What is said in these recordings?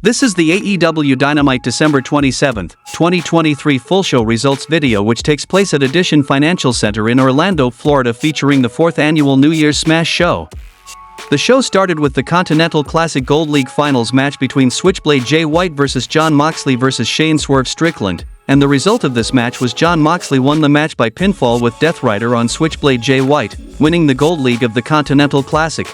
This is the AEW Dynamite December 27, 2023 full show results video which takes place at Edition Financial Center in Orlando, Florida, featuring the 4th annual New Year's Smash show. The show started with the Continental Classic Gold League Finals match between Switchblade Jay White vs. Jon Moxley vs. Shane Swerve Strickland, and the result of this match was Jon Moxley won the match by pinfall with Death Rider on Switchblade Jay White, winning the Gold League of the Continental Classic.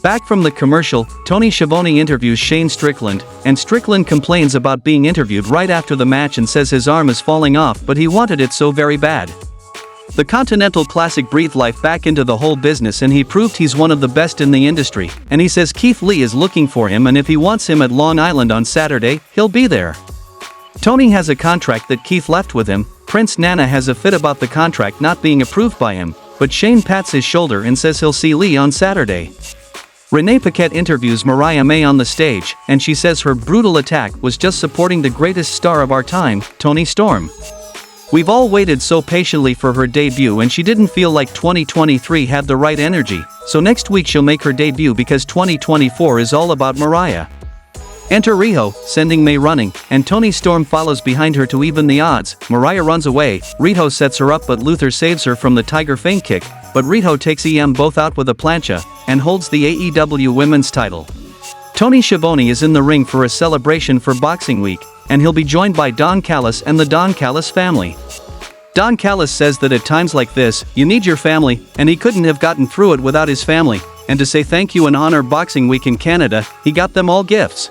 Back from the commercial, Tony Schiavone interviews Shane Strickland, and Strickland complains about being interviewed right after the match and says his arm is falling off but he wanted it so very bad. The Continental Classic breathed life back into the whole business and he proved he's one of the best in the industry, and he says Keith Lee is looking for him and if he wants him at Long Island on Saturday, he'll be there. Tony has a contract that Keith left with him. Prince Nana has a fit about the contract not being approved by him, but Shane pats his shoulder and says he'll see Lee on Saturday. Renee Paquette interviews Mariah May on the stage, and she says her brutal attack was just supporting the greatest star of our time, Toni Storm. We've all waited so patiently for her debut and she didn't feel like 2023 had the right energy, so next week she'll make her debut because 2024 is all about Mariah. Enter Riho, sending May running, and Toni Storm follows behind her to even the odds. Mariah runs away, Riho sets her up but Luther saves her from the Tiger Feint kick, but Riho takes EM both out with a plancha, and holds the AEW Women's title. Tony Schiavone is in the ring for a celebration for Boxing Week, and he'll be joined by Don Callis and the Don Callis family. Don Callis says that at times like this, you need your family, and he couldn't have gotten through it without his family, and to say thank you and honor Boxing Week in Canada, he got them all gifts.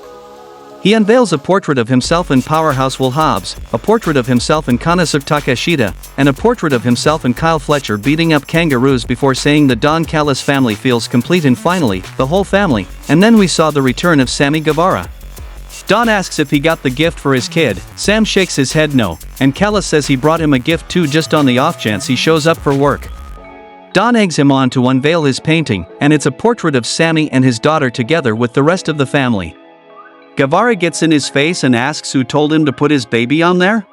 He unveils a portrait of himself in Powerhouse Will Hobbs, a portrait of himself in Konosuke Takeshita, and a portrait of himself and Kyle Fletcher beating up kangaroos before saying the Don Callis family feels complete and finally, the whole family, and then we saw the return of Sammy Guevara. Don asks if he got the gift for his kid, Sam shakes his head no, and Callis says he brought him a gift too just on the off chance he shows up for work. Don eggs him on to unveil his painting, and it's a portrait of Sammy and his daughter together with the rest of the family. Guevara gets in his face and asks who told him to put his baby on there?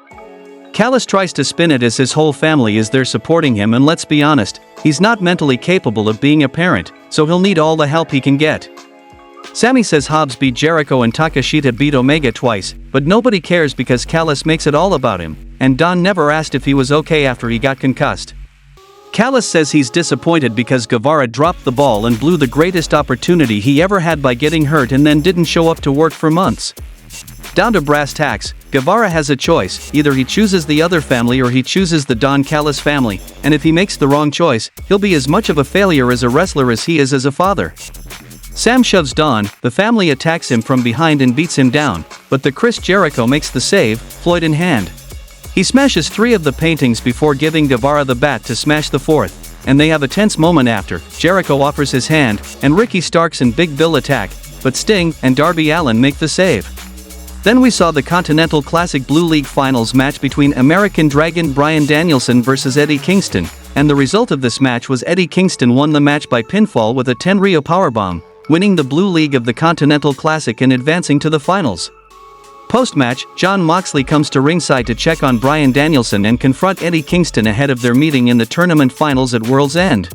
Callis tries to spin it as his whole family is there supporting him, and let's be honest, he's not mentally capable of being a parent, so he'll need all the help he can get. Sammy says Hobbs beat Jericho and Takeshita beat Omega twice, but nobody cares because Callis makes it all about him, and Don never asked if he was okay after he got concussed. Callis says he's disappointed because Guevara dropped the ball and blew the greatest opportunity he ever had by getting hurt and then didn't show up to work for months. Down to brass tacks, Guevara has a choice, either he chooses the other family or he chooses the Don Callis family, and if he makes the wrong choice, he'll be as much of a failure as a wrestler as he is as a father. Sam shoves Don, the family attacks him from behind and beats him down, but the Chris Jericho makes the save, Floyd in hand. He smashes 3 of the paintings before giving Guevara the bat to smash the 4th, and they have a tense moment after. Jericho offers his hand, and Ricky Starks and Big Bill attack, but Sting and Darby Allin make the save. Then we saw the Continental Classic Blue League Finals match between American Dragon Bryan Danielson vs. Eddie Kingston, and the result of this match was Eddie Kingston won the match by pinfall with a Tenryu powerbomb, winning the Blue League of the Continental Classic and advancing to the finals. Post-match, Jon Moxley comes to ringside to check on Bryan Danielson and confront Eddie Kingston ahead of their meeting in the tournament finals at World's End.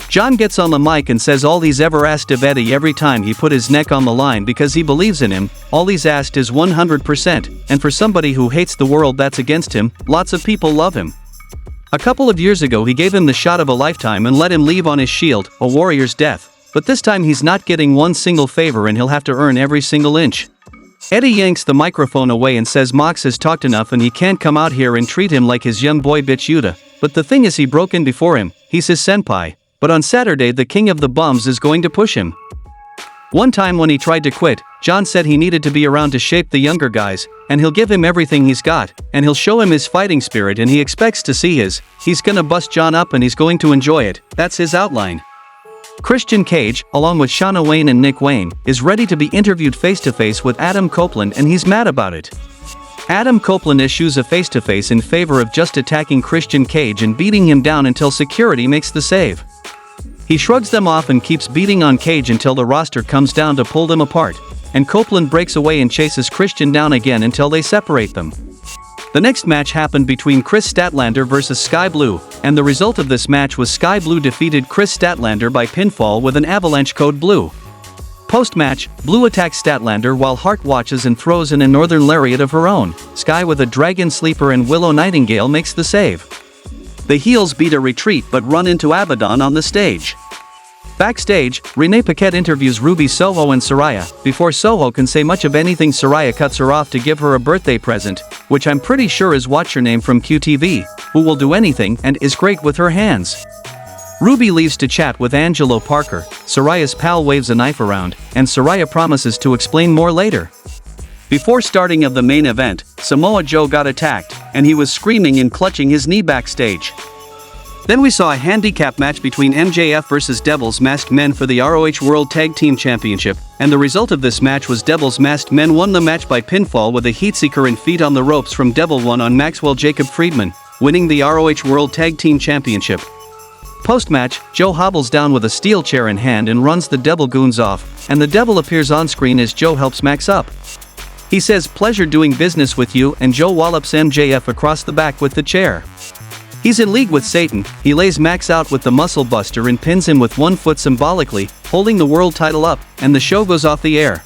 Jon gets on the mic and says all he's ever asked of Eddie every time he put his neck on the line because he believes in him, all he's asked is 100%, and for somebody who hates the world that's against him, lots of people love him. A couple of years ago he gave him the shot of a lifetime and let him leave on his shield, a warrior's death, but this time he's not getting one single favor and he'll have to earn every single inch. Eddie yanks the microphone away and says Mox has talked enough and he can't come out here and treat him like his young boy bitch Yuta, but the thing is he broke in before him, he's his senpai, but on Saturday the king of the bums is going to push him. One time when he tried to quit, Jon said he needed to be around to shape the younger guys, and he'll give him everything he's got, and he'll show him his fighting spirit and he expects to see he's gonna bust Jon up and he's going to enjoy it, that's his outline. Christian Cage, along with Shauna Wayne and Nick Wayne, is ready to be interviewed face-to-face with Adam Copeland and he's mad about it. Adam Copeland issues a face-to-face in favor of just attacking Christian Cage and beating him down until security makes the save. He shrugs them off and keeps beating on Cage until the roster comes down to pull them apart, and Copeland breaks away and chases Christian down again until they separate them. The next match happened between Chris Statlander vs. Sky Blue, and the result of this match was Sky Blue defeated Chris Statlander by pinfall with an Avalanche Code Blue. Post-match, Blue attacks Statlander while Hart watches and throws in a northern lariat of her own. Sky with a Dragon Sleeper and Willow Nightingale makes the save. The heels beat a retreat but run into Abaddon on the stage. Backstage, Renee Paquette interviews Ruby Soho and Saraya. Before Soho can say much of anything, Saraya cuts her off to give her a birthday present, which I'm pretty sure is What's Your Name from QTV, who will do anything and is great with her hands. Ruby leaves to chat with Angelo Parker. Saraya's pal waves a knife around, and Saraya promises to explain more later. Before starting of the main event, Samoa Joe got attacked, and he was screaming and clutching his knee backstage. Then we saw a handicap match between MJF versus Devil's Masked Men for the ROH World Tag Team Championship, and the result of this match was Devil's Masked Men won the match by pinfall with a heatseeker and feet on the ropes from Devil 1 on Maxwell Jacob Friedman, winning the ROH World Tag Team Championship. Post-match, Joe hobbles down with a steel chair in hand and runs the Devil goons off, and the Devil appears on screen as Joe helps Max up. He says, "Pleasure doing business with you," and Joe wallops MJF across the back with the chair. He's in league with Satan. He lays Max out with the Muscle Buster and pins him with one foot symbolically, holding the world title up, and the show goes off the air.